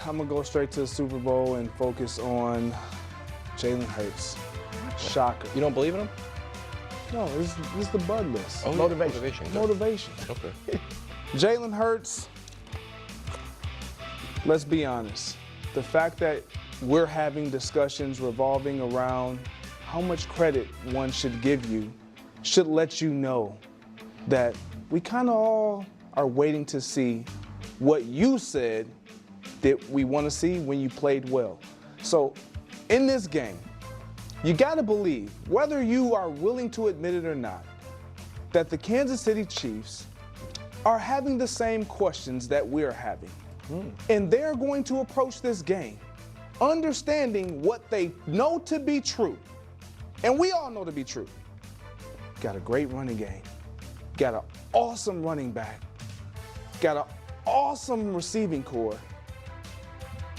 I'm going to go straight to the Super Bowl and focus on Jalen Hurts. Shocker. You don't believe in him? No, this is the Bud list. Oh, Motivation. Motivation. Okay. Jalen Hurts, let's be honest. The fact that we're having discussions revolving around how much credit one should give you should let you know that we kind of all are waiting to see what you said that we want to see when you played well. So in this game, you got to believe, whether you are willing to admit it or not, that the Kansas City Chiefs are having the same questions that we're having. And they're going to approach this game understanding what they know to be true. And we all know to be true. Got a great running game. Got an awesome running back. Got an awesome receiving core.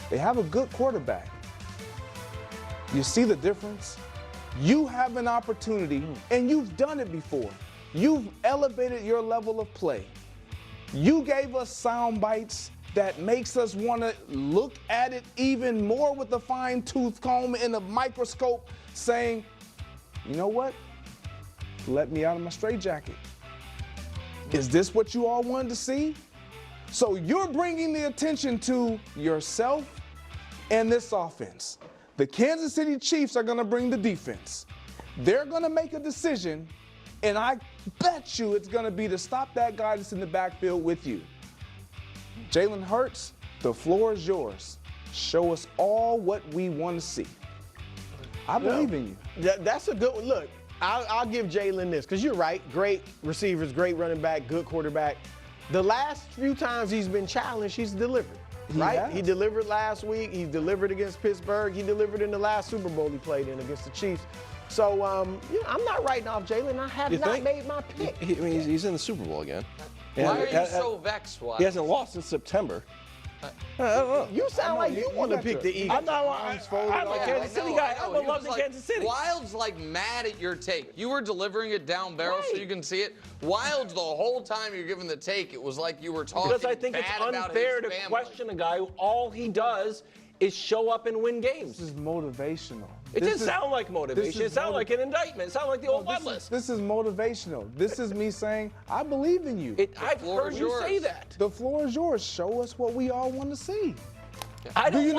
They have a good quarterback. You see the difference? You have an opportunity, and you've done it before. You've elevated your level of play. You gave us sound bites that makes us want to look at it even more with a fine-tooth comb and a microscope, saying, you know what? Let me out of my straitjacket. Is this what you all wanted to see? So you're bringing the attention to yourself and this offense. The Kansas City Chiefs are going to bring the defense. They're going to make a decision, and I bet you it's going to be to stop that guy that's in the backfield with you. Jalen Hurts, the floor is yours. Show us all what we want to see. I believe in you. That's a good one. Look, I'll give Jalen this, because you're right. Great receivers, great running back, good quarterback. The last few times he's been challenged, he's delivered. Right? He delivered last week. He delivered against Pittsburgh. He delivered in the last Super Bowl he played in against the Chiefs. So, I'm not writing off Jalen. I have not made my pick. He's in the Super Bowl again. Why are you so vexed? Why? He hasn't lost since September. You sound like you want to pick the Eagles. I'm a Kansas City guy. I'm a love in Kansas City. Wild's like mad at your take. You were delivering it down barrel so you can see it. Wild's the whole time you're giving the take, it was like you were talking Because I think it's unfair to question a guy who all he does is show up and win games. This is motivational. It didn't sound like motivation. It sounded like an indictment. It sounded like the old Bud list. This is motivational. This is me saying, I believe in you. I've heard you say that. The floor is yours. Show us what we all want to see. I don't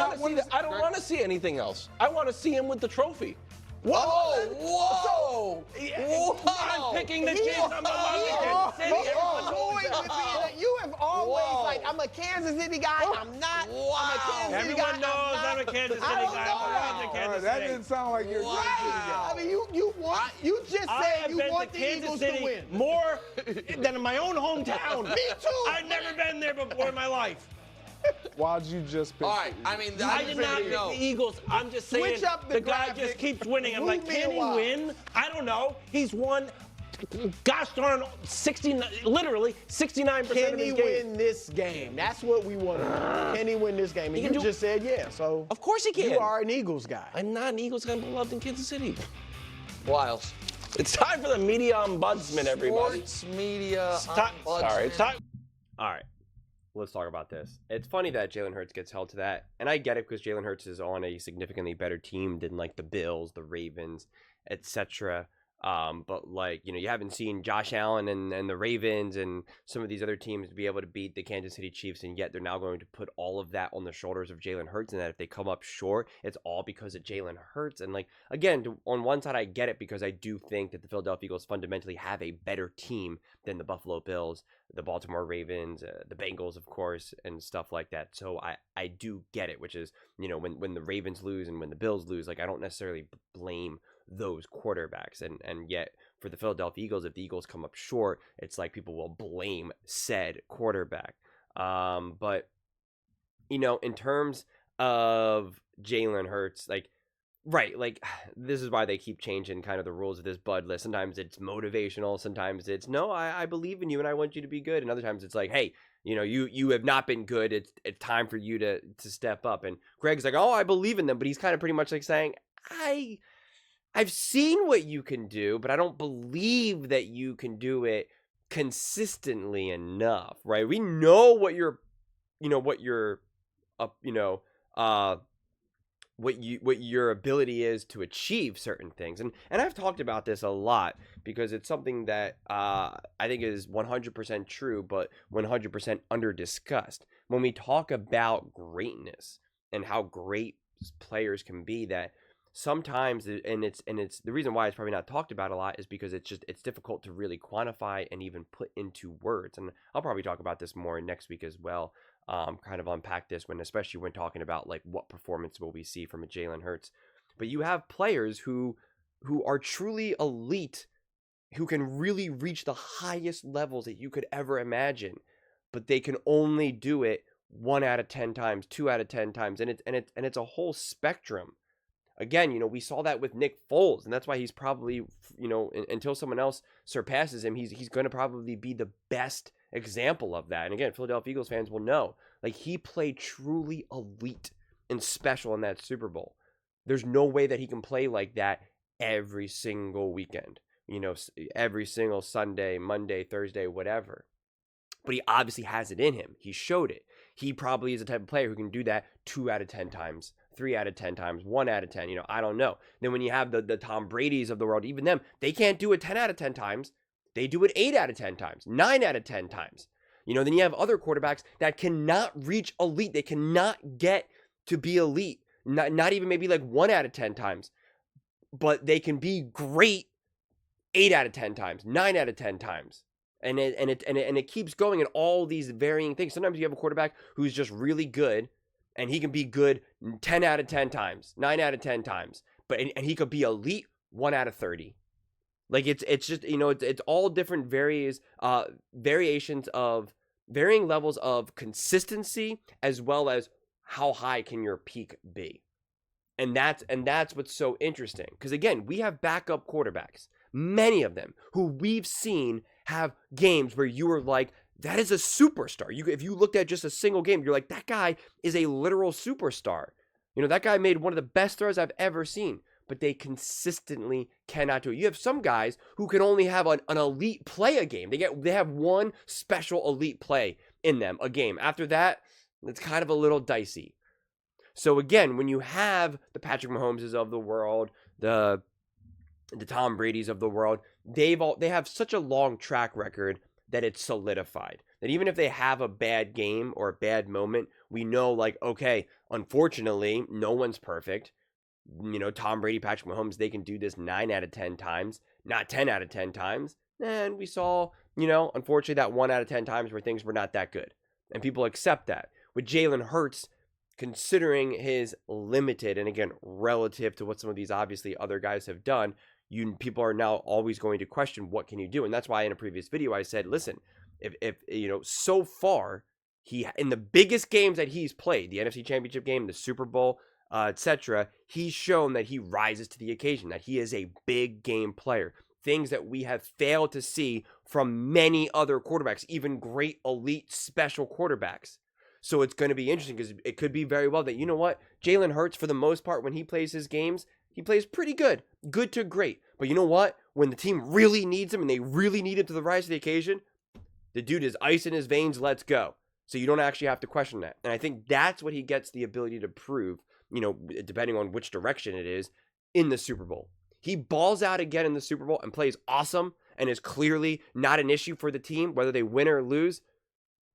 want to see anything else. I want to see him with the trophy. Whoa! I'm picking the Chiefs. I'm a Kansas City. You have always, like, I'm a Kansas City guy. I'm not. I'm a Kansas City guy. Everyone knows I'm a Kansas City guy. I'm a Kansas City. That didn't sound like you're a Kansas City guy. I mean, you just said you want the Eagles to win. More than in my own hometown. Me too. I've never been there before in my life. Why'd you just pick? All right, I mean, I did not pick the Eagles. I'm just saying Switch up the guy graphic. just keeps winning. I'm like, Move me can he along. win? I don't know. He's won, gosh darn, literally 69% of Can his he games. win this game? That's what we want to know. Can he win this game? And you just said yeah, so. Of course he can. You are an Eagles guy. I'm not an Eagles guy. I'm beloved in Kansas City. Wild. It's time for the media ombudsman, everybody. Sports media. Sorry, it's time. All right, let's talk about this. It's funny that Jalen Hurts gets held to that, and I get it because Jalen Hurts is on a significantly better team than like the Bills, the Ravens, etc. But like, you haven't seen Josh Allen and the Ravens and some of these other teams be able to beat the Kansas City Chiefs, and yet they're now going to put all of that on the shoulders of Jalen Hurts, and that if they come up short, it's all because of Jalen Hurts. And like, again, on one side, I get it because I do think that the Philadelphia Eagles fundamentally have a better team than the Buffalo Bills, the Baltimore Ravens, the Bengals, of course, and stuff like that. So I do get it, which is, when the Ravens lose and when the Bills lose, like, I don't necessarily blame those quarterbacks, and yet for the Philadelphia Eagles, if the Eagles come up short, it's like people will blame said quarterback. But in terms of Jalen Hurts, like this is why they keep changing kind of the rules of this Bud list. Sometimes it's motivational, sometimes it's no, I believe in you and I want you to be good, and other times it's like, hey, you have not been good, it's time for you to step up. And Greg's like, oh, I believe in them, but he's kind of pretty much like saying, I've seen what you can do, but I don't believe that you can do it consistently enough, right? We know what your what your ability is to achieve certain things. And I've talked about this a lot because it's something that I think is 100% true, but 100% under discussed. When we talk about greatness and how great players can be, that sometimes, and it's the reason why it's probably not talked about a lot is because it's difficult to really quantify and even put into words. And I'll probably talk about this more next week as well. Kind of unpack this especially when talking about like what performance will we see from a Jalen Hurts. But you have players who are truly elite, who can really reach the highest levels that you could ever imagine, but they can only do it 1 out of 10 times, 2 out of 10 times, and it's a whole spectrum. Again, we saw that with Nick Foles, and that's why he's probably, until someone else surpasses him, he's going to probably be the best example of that. And again, Philadelphia Eagles fans will know, like, he played truly elite and special in that Super Bowl. There's no way that he can play like that every single weekend, every single Sunday, Monday, Thursday, whatever. But he obviously has it in him. He showed it. He probably is the type of player who can do that 2 out of 10 times, 3 out of 10 times, 1 out of 10. I don't know. Then when you have the Tom Brady's of the world, even them, they can't do it 10 out of 10 times. They do it 8 out of 10 times, 9 out of 10 times. Then you have other quarterbacks that cannot reach elite. They cannot get to be elite. Not even maybe like 1 out of 10 times. But they can be great 8 out of 10 times, 9 out of 10 times. And it keeps going in all these varying things. Sometimes you have a quarterback who's just really good, and he can be good 10 out of 10 times, 9 out of 10 times. And he could be elite 1 out of 30. Like it's just, it's all different variations of varying levels of consistency, as well as how high can your peak be. And that's what's so interesting. Because again, we have backup quarterbacks, many of them who we've seen have games where you were like, that is a superstar. If you looked at just a single game, you're like, that guy is a literal superstar. That guy made one of the best throws I've ever seen. But they consistently cannot do it. You have some guys who can only have an elite play a game. They have one special elite play in them a game. After that, it's kind of a little dicey. So again, when you have the Patrick Mahomeses of the world, the Tom Brady's of the world, they have such a long track record that it's solidified. That even if they have a bad game or a bad moment, we know, like, okay, unfortunately, no one's perfect. Tom Brady, Patrick Mahomes, they can do this 9 out of 10 times, not 10 out of 10 times. And we saw, unfortunately, that 1 out of 10 times where things were not that good. And people accept that. With Jalen Hurts, considering his limited, and again, relative to what some of these obviously other guys have done, people are now always going to question, what can you do? And that's why in a previous video I said, listen, if so far, in the biggest games that he's played, the NFC Championship game, the Super Bowl, etc., he's shown that he rises to the occasion, that he is a big game player. Things that we have failed to see from many other quarterbacks, even great elite special quarterbacks. So it's going to be interesting because it could be very well that, Jalen Hurts, for the most part, when he plays his games, he plays pretty good to great. But you know what? When the team really needs him and they really need him to the rise to the occasion, the dude is ice in his veins, let's go. So you don't actually have to question that. And I think that's what he gets the ability to prove, depending on which direction it is, in the Super Bowl. He balls out again in the Super Bowl and plays awesome and is clearly not an issue for the team, whether they win or lose.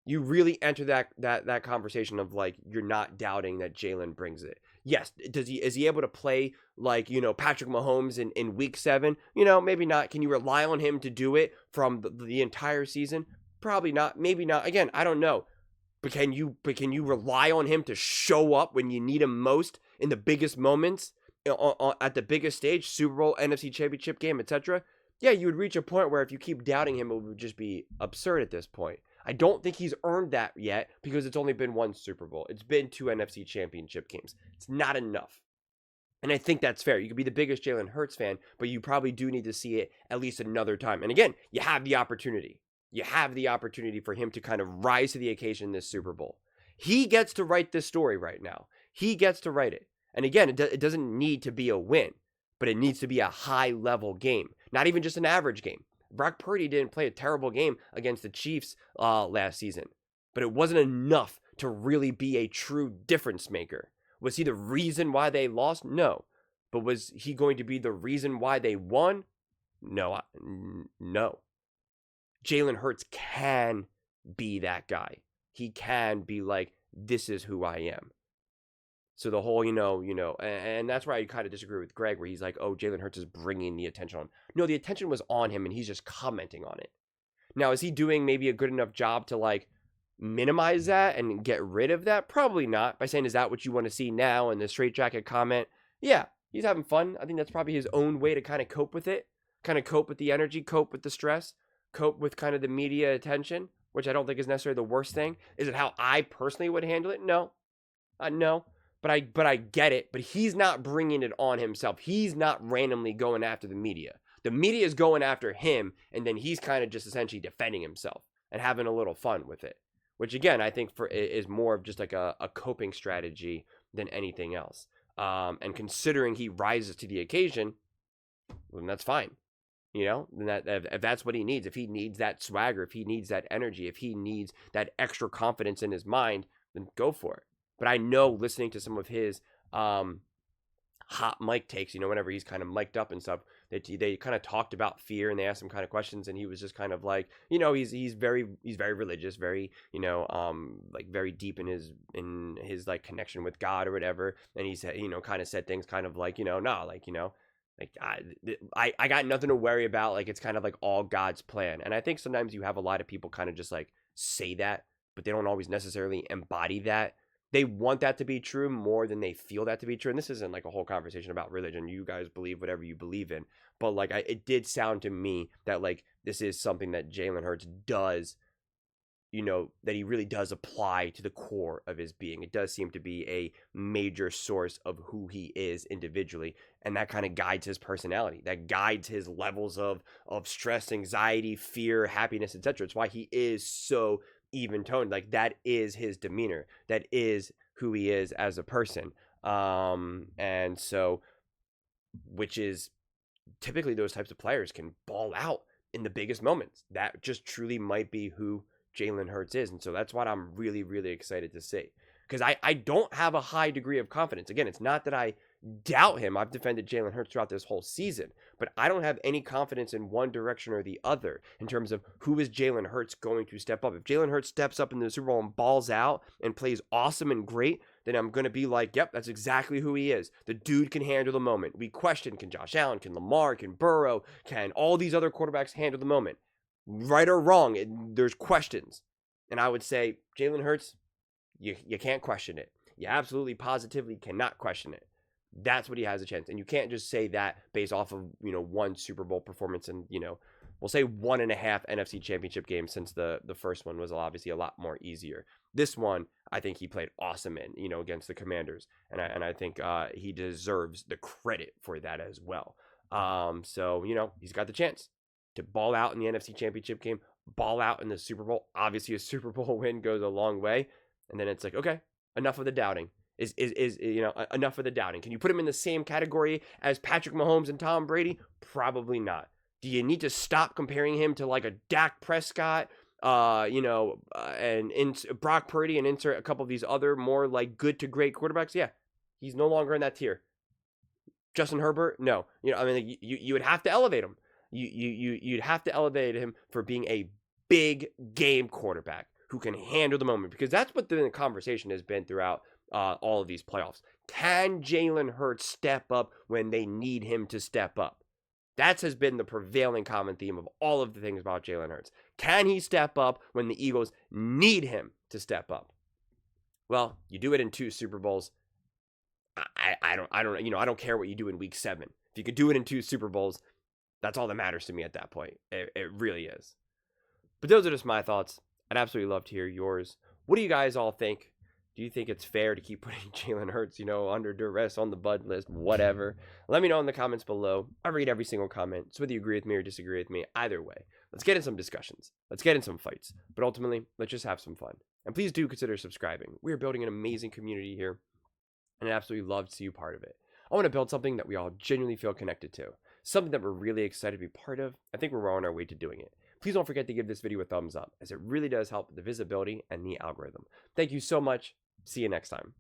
You really enter that conversation of, like, you're not doubting that Jalen brings it. Yes, is he able to play like, Patrick Mahomes in week 7? Maybe not. Can you rely on him to do it from the entire season? Probably not. Maybe not. Again, I don't know. But can you rely on him to show up when you need him most in the biggest moments, at the biggest stage, Super Bowl, NFC Championship game, etc.? Yeah, you would reach a point where if you keep doubting him, it would just be absurd at this point. I don't think he's earned that yet because it's only been 1 Super Bowl. It's been 2 NFC Championship games. It's not enough. And I think that's fair. You could be the biggest Jalen Hurts fan, but you probably do need to see it at least another time. And again, you have the opportunity. You have the opportunity for him to kind of rise to the occasion in this Super Bowl. He gets to write this story right now. He gets to write it. And again, it doesn't need to be a win, but it needs to be a high-level game. Not even just an average game. Brock Purdy didn't play a terrible game against the Chiefs last season, but it wasn't enough to really be a true difference maker. Was he the reason why they lost? No. But was he going to be the reason why they won? No. No. Jalen Hurts can be that guy. He can be like, this is who I am. So the whole, and that's where I kind of disagree with Greg, where he's like, oh, Jalen Hurts is bringing the attention on. No, the attention was on him, and he's just commenting on it. Now, is he doing maybe a good enough job to, like, minimize that and get rid of that? Probably not. By saying, is that what you want to see now in the straitjacket comment? Yeah, he's having fun. I think that's probably his own way to kind of cope with it, kind of cope with the energy, cope with the stress, cope with kind of the media attention, which I don't think is necessarily the worst thing. Is it how I personally would handle it? No. No. But I get it. But he's not bringing it on himself. He's not randomly going after the media. The media is going after him, and then he's kind of just essentially defending himself and having a little fun with it. Which, again, I think is more of just like a coping strategy than anything else. And considering he rises to the occasion, well, then that's fine. Then if that's what he needs, if he needs that swagger, if he needs that energy, if he needs that extra confidence in his mind, then go for it. But I know, listening to some of his hot mic takes, whenever he's kind of mic'd up and stuff, that they kind of talked about fear, and they asked him kind of questions, and he was just kind of like, he's very religious, very, like very deep in his like connection with God or whatever. And he said, kind of said things kind of like, I got nothing to worry about. Like, it's kind of like all God's plan. And I think sometimes you have a lot of people kind of just like say that, but they don't always necessarily embody that. They want that to be true more than they feel that to be true. And this isn't like a whole conversation about religion. You guys believe whatever you believe in. But like, it did sound to me that like this is something that Jalen Hurts does, that he really does apply to the core of his being. It does seem to be a major source of who he is individually. And that kind of guides his personality. That guides his levels of stress, anxiety, fear, happiness, etc. It's why he is so even toned. Like, that is his demeanor. That is who he is as a person. And so, which is typically those types of players can ball out in the biggest moments. That just truly might be who Jalen Hurts is. And so that's what I'm really, really excited to see. Because I don't have a high degree of confidence. Again, it's not that I doubt him. I've defended Jalen Hurts throughout this whole season. But I don't have any confidence in one direction or the other in terms of who is Jalen Hurts going to step up. If Jalen Hurts steps up in the Super Bowl and balls out and plays awesome and great, then I'm going to be like, yep, that's exactly who he is. The dude can handle the moment. We question, can Josh Allen, can Lamar, can Burrow, can all these other quarterbacks handle the moment? Right or wrong, there's questions. And I would say, Jalen Hurts, you can't question it. You absolutely positively cannot question it. That's what he has a chance. And you can't just say that based off of, one Super Bowl performance and, we'll say 1.5 NFC Championship games, since the first one was obviously a lot more easier. This one, I think he played awesome in, against the Commanders. And I think he deserves the credit for that as well. So, he's got the chance to ball out in the NFC Championship game, ball out in the Super Bowl. Obviously, a Super Bowl win goes a long way. And then it's like, okay, enough of the doubting. Enough of the doubting. Can you put him in the same category as Patrick Mahomes and Tom Brady? Probably not. Do you need to stop comparing him to like a Dak Prescott, and Brock Purdy, and insert a couple of these other more like good to great quarterbacks? Yeah, he's no longer in that tier. Justin Herbert, no. You would have to elevate him. You'd have to elevate him for being a big game quarterback who can handle the moment, because that's what the conversation has been throughout all of these playoffs. Can Jalen Hurts step up when they need him to step up? That has been the prevailing common theme of all of the things about Jalen Hurts. Can he step up when the Eagles need him to step up? Well, you do it in 2 Super Bowls. I don't care what you do in week 7. If you could do it in 2 Super Bowls, that's all that matters to me at that point. It really is. But those are just my thoughts. I'd absolutely love to hear yours. What do you guys all think? Do you think it's fair to keep putting Jalen Hurts, under duress on the bud list? Whatever. Let me know in the comments below. I read every single comment. So whether you agree with me or disagree with me, either way, let's get in some discussions. Let's get in some fights. But ultimately, let's just have some fun. And please do consider subscribing. We are building an amazing community here, and I'd absolutely love to see you part of it. I want to build something that we all genuinely feel connected to. Something that we're really excited to be part of. I think we're well on our way to doing it. please don't forget to give this video a thumbs up, as it really does help the visibility and the algorithm. Thank you so much. See you next time.